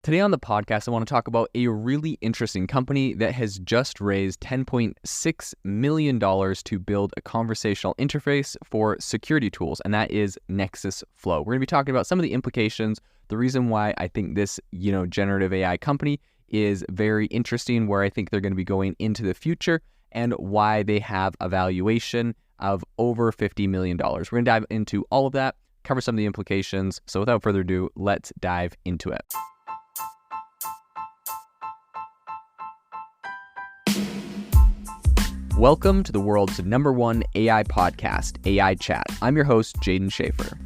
Today on the podcast, I want to talk about a really interesting company that has just raised $10.6 million to build a conversational interface for security tools, and that is Nexusflow. We're going to be talking about some of the implications, the reason why I think this, generative AI company is very interesting, where I think they're going to be going into the future, and why they have a valuation of over $50 million. We're going to dive into all of that, cover some of the implications. So without further ado, let's dive into it. Welcome to the world's #1 AI podcast, AI Chat. I'm your host, Jaden Schaefer.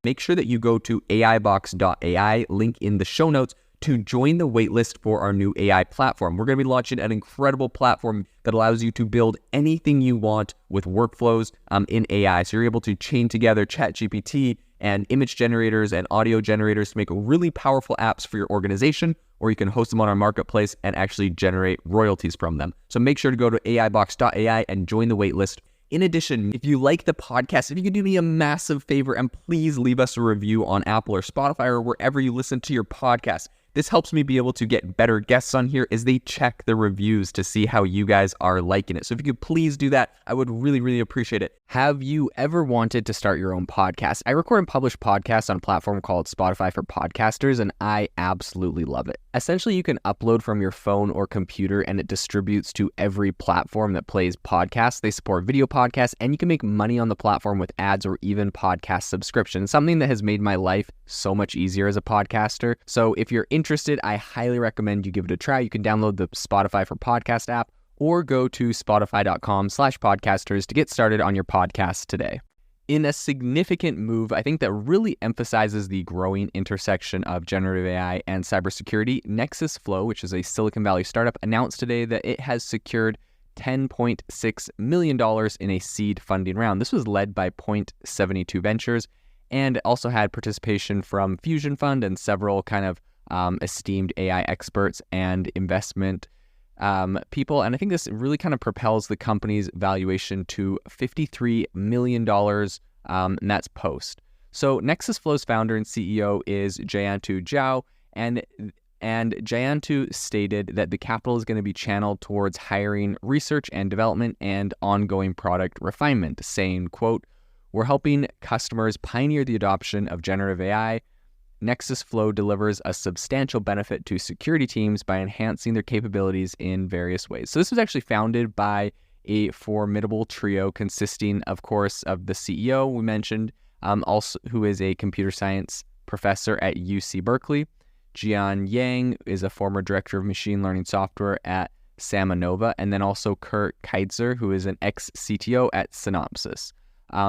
Make sure that you go to aibox.ai, link in the show notes, to join the waitlist for our new AI platform. We're going to be launching an incredible platform that allows you to build anything you want with workflows in AI. So you're able to chain together ChatGPT and image generators and audio generators to make really powerful apps for your organization, or you can host them on our marketplace and actually generate royalties from them. So make sure to go to aibox.ai and join the waitlist. In addition, if you like the podcast, if you could do me a massive favor and please leave us a review on Apple or Spotify or wherever you listen to your podcast. This helps me be able to get better guests on here as they check the reviews to see how you guys are liking it. So if you could please do that, I would really, really appreciate it. Have you ever wanted to start your own podcast? I record and publish podcasts on a platform called Spotify for Podcasters, and I absolutely love it. Essentially, you can upload from your phone or computer, and it distributes to every platform that plays podcasts. They support video podcasts, and you can make money on the platform with ads or even podcast subscriptions, something that has made my life so much easier as a podcaster. So if you're interested, I highly recommend you give it a try. You can download the Spotify for Podcast app or go to spotify.com/podcasters to get started on your podcast today. In a significant move, I think that really emphasizes the growing intersection of generative AI and cybersecurity, Nexusflow, which is a Silicon Valley startup, announced today that it has secured $10.6 million in a seed funding round. This was led by Point72 Ventures and also had participation from Fusion Fund and several kind of esteemed AI experts and investment people. And I think this really kind of propels the company's valuation to $53 million, and that's post. So Nexusflow's founder and CEO is Jiantu Zhao, and Jiantu stated that the capital is going to be channeled towards hiring, research and development, and ongoing product refinement, saying, quote, "We're helping customers pioneer the adoption of generative AI. Nexusflow delivers a substantial benefit to security teams by enhancing their capabilities in various ways." So this was actually founded by a formidable trio consisting, of course, of the CEO we mentioned, also who is a computer science professor at UC Berkeley. Jian Yang is a former director of machine learning software at Samanova, and then also Kurt Keitzer, who is an ex-CTO at Synopsys.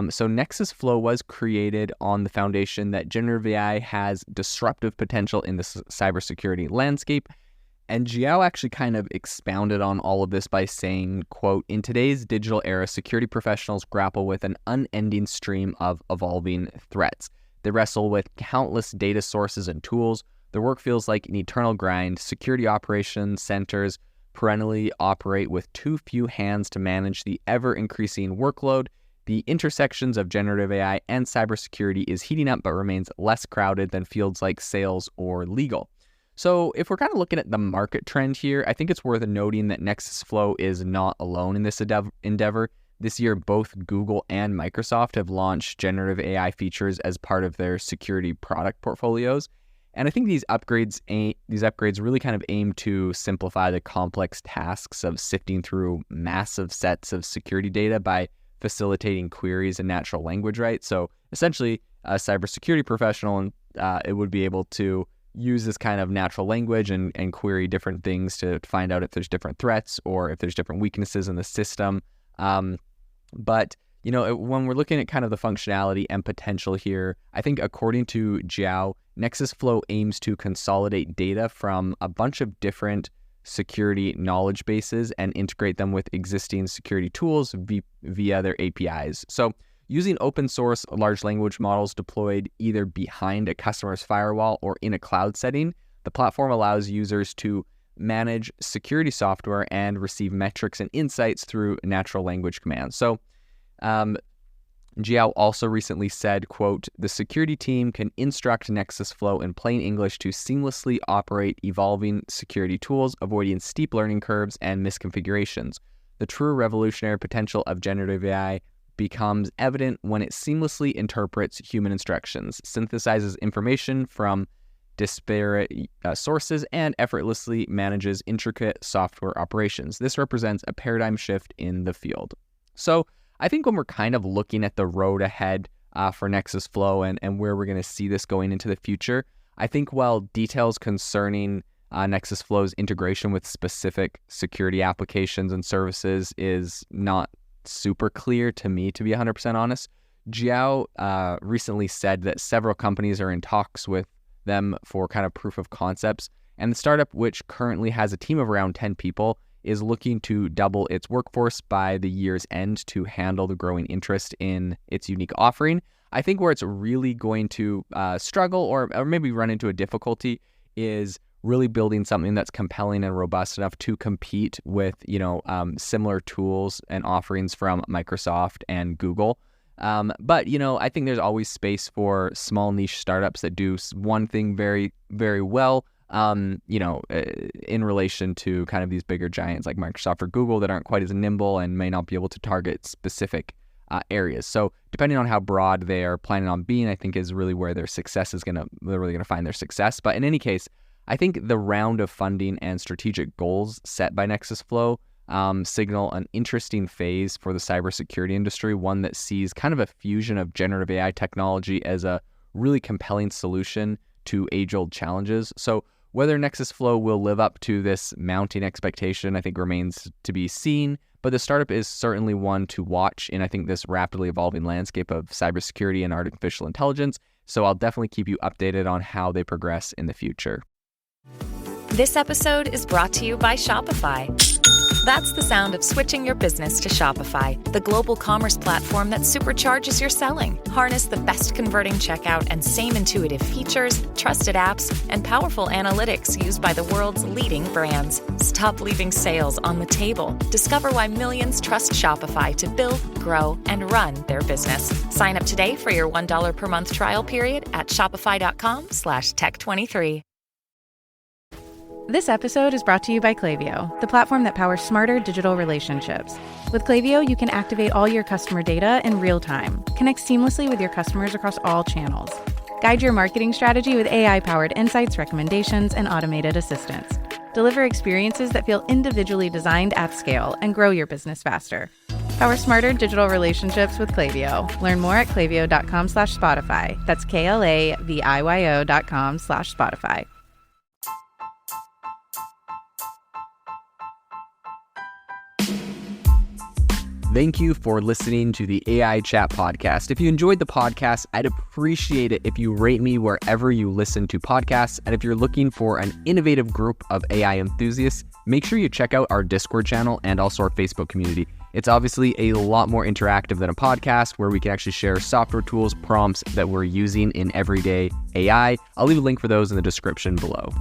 So Nexusflow was created on the foundation that generative AI has disruptive potential in the cybersecurity landscape. And Jiao actually kind of expounded on all of this by saying, quote, "In today's digital era, security professionals grapple with an unending stream of evolving threats. They wrestle with countless data sources and tools. Their work feels like an eternal grind. Security operations centers perennially operate with too few hands to manage the ever-increasing workload. The intersections of generative AI and cybersecurity is heating up but remains less crowded than fields like sales or legal." So if we're kind of looking at the market trend here, I think it's worth noting that Nexusflow is not alone in this endeavor. This year, both Google and Microsoft have launched generative AI features as part of their security product portfolios. And I think these upgrades really kind of aim to simplify the complex tasks of sifting through massive sets of security data by facilitating queries in natural language, right? So essentially, a cybersecurity professional and it would be able to use this kind of natural language and query different things to find out if there's different threats or if there's different weaknesses in the system. But when we're looking at kind of the functionality and potential here, I think according to Jiao, Nexusflow aims to consolidate data from a bunch of different security knowledge bases and integrate them with existing security tools via their APIs. So using open source large language models deployed either behind a customer's firewall or in a cloud setting, the platform allows users to manage security software and receive metrics and insights through natural language commands. So Jiao also recently said, quote, "The security team can instruct Nexusflow in plain English to seamlessly operate evolving security tools, avoiding steep learning curves and misconfigurations. The true revolutionary potential of generative AI becomes evident when it seamlessly interprets human instructions, synthesizes information from disparate sources, and effortlessly manages intricate software operations. This represents a paradigm shift in the field." So I think when we're kind of looking at the road ahead for Nexusflow and where we're going to see this going into the future, I think while details concerning Nexusflow's integration with specific security applications and services is not super clear to me, to be 100% honest, Jiao recently said that several companies are in talks with them for kind of proof of concepts, and the startup, which currently has a team of around 10 people, is looking to double its workforce by the year's end to handle the growing interest in its unique offering. I think where it's really going to struggle or maybe run into a difficulty is really building something that's compelling and robust enough to compete with, similar tools and offerings from Microsoft and Google. But I think there's always space for small niche startups that do one thing very, very well, in relation to kind of these bigger giants like Microsoft or Google that aren't quite as nimble and may not be able to target specific areas. So depending on how broad they are planning on being, I think is really where their success is they're really going to find their success. But in any case, I think the round of funding and strategic goals set by Nexusflow signal an interesting phase for the cybersecurity industry, one that sees kind of a fusion of generative AI technology as a really compelling solution to age-old challenges. So whether Nexusflow will live up to this mounting expectation, I think remains to be seen, but the startup is certainly one to watch in, I think, this rapidly evolving landscape of cybersecurity and artificial intelligence. So I'll definitely keep you updated on how they progress in the future. This episode is brought to you by Shopify. That's the sound of switching your business to Shopify, the global commerce platform that supercharges your selling. Harness the best converting checkout and same intuitive features, trusted apps, and powerful analytics used by the world's leading brands. Stop leaving sales on the table. Discover why millions trust Shopify to build, grow, and run their business. Sign up today for your $1 per month trial period at shopify.com/tech23. This episode is brought to you by Klaviyo, the platform that powers smarter digital relationships. With Klaviyo, you can activate all your customer data in real time, connect seamlessly with your customers across all channels, guide your marketing strategy with AI-powered insights, recommendations, and automated assistance, deliver experiences that feel individually designed at scale, and grow your business faster. Power smarter digital relationships with Klaviyo. Learn more at klaviyo.com/Spotify. That's KLAVIYO.com/Spotify. Thank you for listening to the AI Chat Podcast. If you enjoyed the podcast, I'd appreciate it if you rate me wherever you listen to podcasts. And if you're looking for an innovative group of AI enthusiasts, make sure you check out our Discord channel and also our Facebook community. It's obviously a lot more interactive than a podcast where we can actually share software tools, prompts that we're using in everyday AI. I'll leave a link for those in the description below.